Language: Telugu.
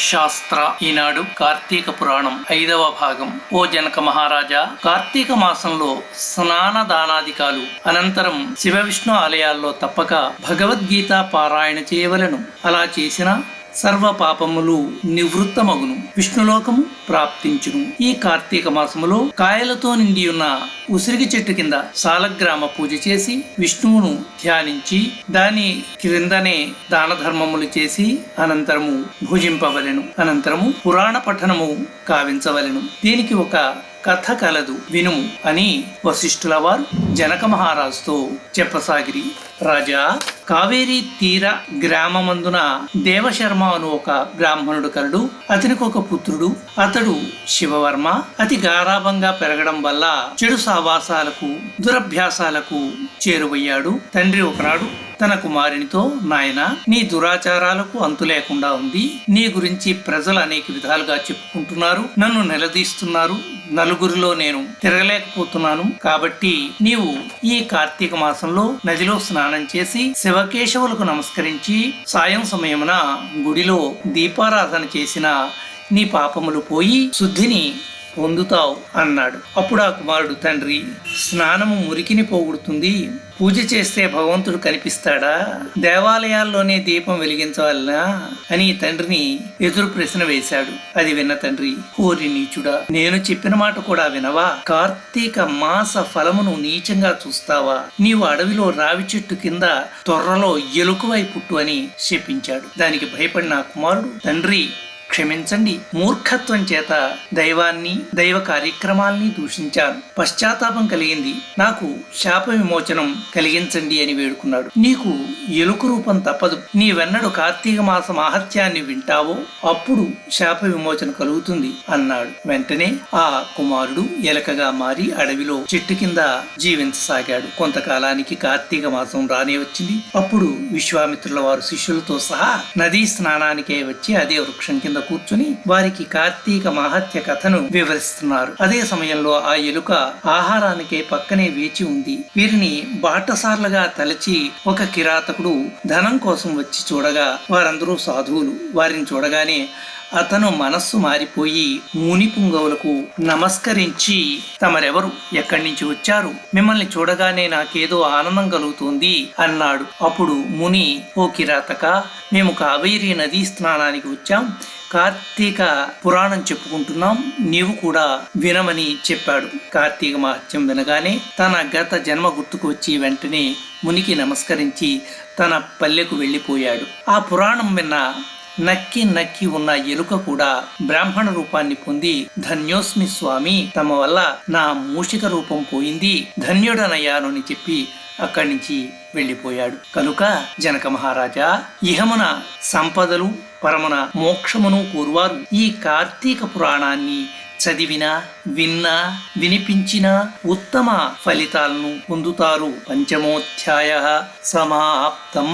శాస్త్ర ఈనాడు కార్తీక పురాణం 5వ భాగం. ఓ జనక మహారాజా, కార్తీక మాసంలో స్నాన దానాదికాలు అనంతరం శివ విష్ణు ఆలయాల్లో తప్పక భగవద్గీత పారాయణ చేయవలను. అలా చేసిన సర్వ పాపములు నివృత్తమగును, విష్ణులోకము ప్రాప్తించును. ఈ కార్తీక మాసములో కాయలతో నిండి ఉన్న ఉసిరిగి చెట్టు కింద సాలగ్రామ పూజ చేసి విష్ణువును ధ్యానించి దాని క్రిందనే దాన ధర్మములు చేసి అనంతరము భుజింపవలెను. అనంతరము పురాణ పఠనము కావించవలెను. దీనికి ఒక కథ కలదు, వినుము అని వశిష్ఠుల వారు జనక మహారాజుతో చెప్పసాగిరి. రాజా, కావేరీ తీర గ్రామమందున దేవశర్మ అను ఒక బ్రాహ్మణుడు కలడు. అతనికి ఒక పుత్రుడు. అతడు శివవర్మ. అతి గారాభంగా పెరగడం వల్ల చెడు సావాసాలకు దురభ్యాసాలకు చేరువయ్యాడు. తండ్రి ఒకనాడు తన కుమారునితో, నాయనా, నీ దురాచారాలకు అంతు లేకుండా ఉంది. నీ గురించి ప్రజలు అనేక విధాలుగా చెప్పుకుంటున్నారు, నన్ను నిలదీస్తున్నారు. నలుగురిలో నేను తిరగలేకపోతున్నాను. కాబట్టి నీవు ఈ కార్తీక మాసంలో నదిలో స్నానం చేసి శివకేశవులకు నమస్కరించి సాయం సమయమున గుడిలో దీపారాధన చేసిన నీ పాపములు పోయి శుద్ధిని పొందుతావు అన్నాడు. అప్పుడు ఆ కుమారుడు, తండ్రి, స్నానము మురికిని పోగొడుతుంది, పూజ చేస్తే భగవంతుడు కనిపిస్తాడా, దేవాలయాల్లోనే దీపం వెలిగించవాలనా అని తండ్రిని ఎదురు ప్రశ్న వేశాడు. అది విన్న తండ్రి, ఓరి నీచుడా, నేను చెప్పిన మాట కూడా వినవా? కార్తీక మాస ఫలమును నీచంగా చూస్తావా? నీవు అడవిలో రావి చెట్టు కింద తొర్రలో ఎలుకవై పుట్టు అని శపించాడు. దానికి భయపడిన కుమారుడు, తండ్రి క్షమించండి, మూర్ఖత్వం చేత దైవాన్ని దైవ కార్యక్రమాల్ని దూషించాను, పశ్చాత్తాపం కలిగింది, నాకు శాప విమోచనం కలిగించండి అని వేడుకున్నాడు. నీకు ఎలుక రూపం తప్పదు. నీవెన్నడు కార్తీక మాస మహత్యాన్ని వింటావో అప్పుడు శాప విమోచన కలుగుతుంది అన్నాడు. వెంటనే ఆ కుమారుడు ఎలకగా మారి అడవిలో చెట్టు కింద జీవించసాగాడు. కొంతకాలానికి కార్తీక మాసం రానే వచ్చింది. అప్పుడు విశ్వామిత్రుల వారు శిష్యులతో సహా నదీ స్నానానికే వచ్చి అదే వృక్షం కింద కూర్చుని వారికి కార్తీక మహత్య కథను వివరిస్తున్నారు. అదే సమయంలో ఆ ఎలుక ఆహారానికే పక్కనే వేచి ఉంది. వీరిని బాటసార్లుగా తలచి ఒక కిరాతకుడు ధనం కోసం వచ్చి చూడగా వారందరూ సాధువులు. వారిని చూడగానే అతను మనస్సు మారిపోయి ముని పుంగవులకు నమస్కరించి, తమరెవరు, ఎక్కడి నుంచి వచ్చారు? మిమ్మల్ని చూడగానే నాకేదో ఆనందం కలుగుతుంది అన్నాడు. అప్పుడు ముని, ఓ కిరాతక, మేము కావేరీ నదీ స్నానానికి వచ్చాం, కార్తీక పురాణం చెప్పుకుంటున్నాం, నీవు కూడా వినమని చెప్పాడు. కార్తీక మహత్యం వినగానే తన గత జన్మ గుర్తుకు వచ్చి వెంటనే మునికి నమస్కరించి తన పల్లెకు వెళ్ళిపోయాడు. ఆ పురాణం విన్న నక్కి ఉన్న ఎలుక కూడా బ్రాహ్మణ రూపాన్ని పొంది, ధన్యోస్మి స్వామి, తమ వల్ల నా మూషిక రూపం పోయింది, ధన్యుడనయ్యాను అని చెప్పి అక్కడి నుంచి వెళ్ళిపోయాడు. కనుక జనక మహారాజా, ఇహమున సంపదలు పరమున మోక్షమును కోరువారు ఈ కార్తీక పురాణాన్ని చదివినా విన్నా వినిపించిన ఉత్తమ ఫలితాలను పొందుతారు. పంచమోధ్యాయ సమాప్తం.